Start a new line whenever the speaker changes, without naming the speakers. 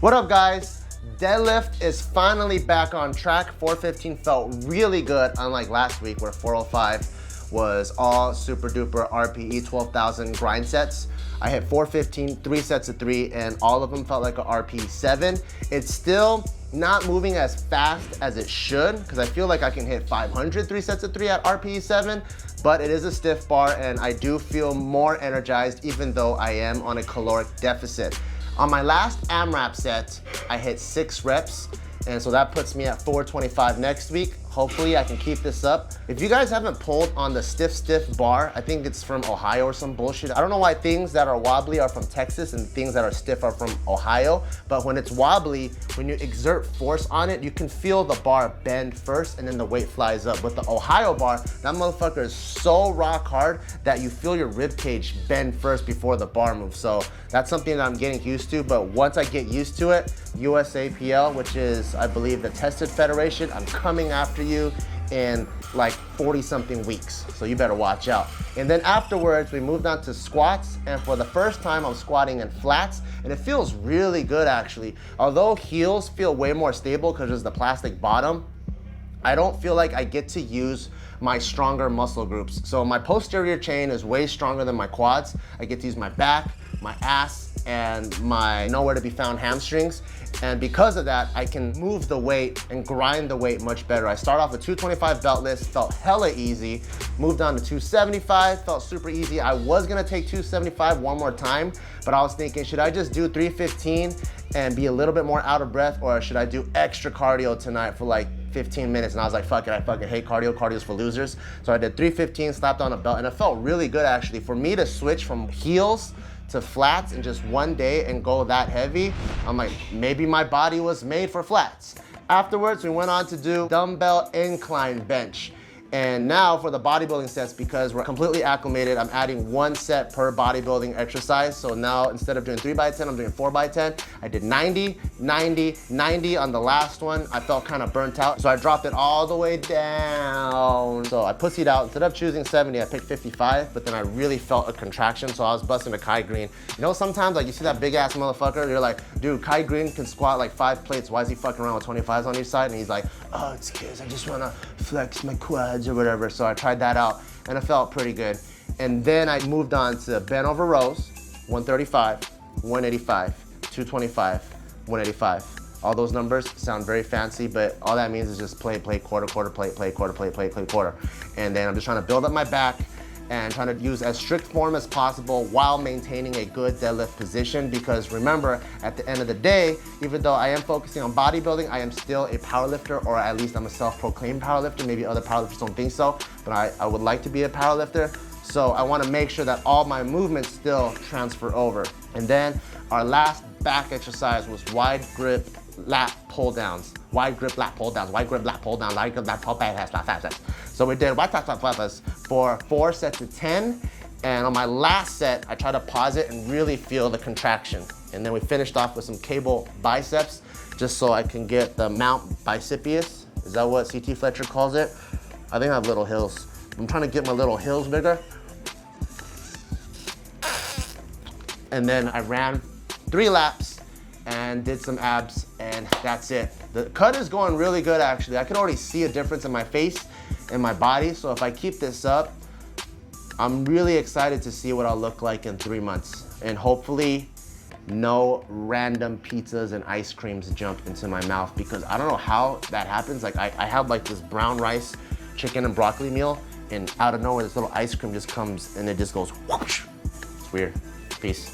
What up, guys? Deadlift is finally back on track. 415 felt really good, unlike last week where 405 was all super duper RPE 12,000 grind sets. I hit 415, 3 sets of 3, and all of them felt like a RPE 7. It's still not moving as fast as it should, because I feel like I can hit 500 3 sets of 3 at RPE 7, but it is a stiff bar and I do feel more energized even though I am on a caloric deficit. On my last AMRAP set, I hit 6 reps, and so that puts me at 425 next week. Hopefully I can keep this up. If you guys haven't pulled on the stiff bar, I think it's from Ohio or some bullshit. I don't know why things that are wobbly are from Texas and things that are stiff are from Ohio, but when it's wobbly, when you exert force on it, you can feel the bar bend first and then the weight flies up. With the Ohio bar, that motherfucker is so rock hard that you feel your rib cage bend first before the bar moves. So that's something that I'm getting used to, but once I get used to it, USAPL, which is, I believe, the tested federation, I'm coming after you in like 40 something weeks, so you better watch out. And then afterwards we moved on to squats, and for the first time I'm squatting in flats, and it feels really good actually. Although heels feel way more stable because there's the plastic bottom, I don't feel like I get to use my stronger muscle groups. So my posterior chain is way stronger than my quads. I get to use my back, my ass, and my nowhere to be found hamstrings. And because of that, I can move the weight and grind the weight much better. I start off with 225 beltless, felt hella easy. Moved on to 275, felt super easy. I was gonna take 275 one more time, but I was thinking, should I just do 315 and be a little bit more out of breath, or should I do extra cardio tonight for like 15 minutes? And I was like, fuck it, I fucking hate cardio. Cardio's for losers. So I did 315, slapped on a belt, and it felt really good actually. For me to switch from heels to flats in just one day and go that heavy, I'm like, maybe my body was made for flats. Afterwards, we went on to do dumbbell incline bench. And now for the bodybuilding sets, because we're completely acclimated, I'm adding 1 set per bodybuilding exercise. So now instead of doing 3x10, I'm doing 4x10. I did 90, 90, 90 on the last one. I felt kind of burnt out, so I dropped it all the way down. So I pussied out. Instead of choosing 70, I picked 55, but then I really felt a contraction, so I was busting a Kai Green. You know, sometimes like you see that big ass motherfucker, you're like, dude, Kai Green can squat like 5 plates. Why is he fucking around with 25s on each side? And he's like, oh, it's kids, I just wanna flex my quads or whatever. So I tried that out and it felt pretty good. And then I moved on to bent over rows, 135, 185, 225, 185. All those numbers sound very fancy, but all that means is just plate, quarter, plate, quarter, plate, quarter. And then I'm just trying to build up my back and trying to use as strict form as possible while maintaining a good deadlift position, because remember, at the end of the day, even though I am focusing on bodybuilding, I am still a powerlifter, or at least I'm a self-proclaimed powerlifter. Maybe other powerlifters don't think so, but I would like to be a powerlifter. So I wanna make sure that all my movements still transfer over. And then our last back exercise was wide grip lat pull downs. Wide grip lat pull downs, wide grip lat pull downs, wide grip lat pull downs. So we did wide flaps for 4 sets of 10. And on my last set, I tried to pause it and really feel the contraction. And then we finished off with some cable biceps, just so I can get the mount bicepius. Is that what CT Fletcher calls it? I think I have little hills. I'm trying to get my little hills bigger. And then I ran 3 laps and did some abs, and that's it. The cut is going really good actually. I can already see a difference in my face and my body, so if I keep this up, I'm really excited to see what I'll look like in 3 months. And hopefully no random pizzas and ice creams jump into my mouth, because I don't know how that happens. Like I have like this brown rice, chicken and broccoli meal, and out of nowhere this little ice cream just comes and it just goes whoosh. It's weird. Peace.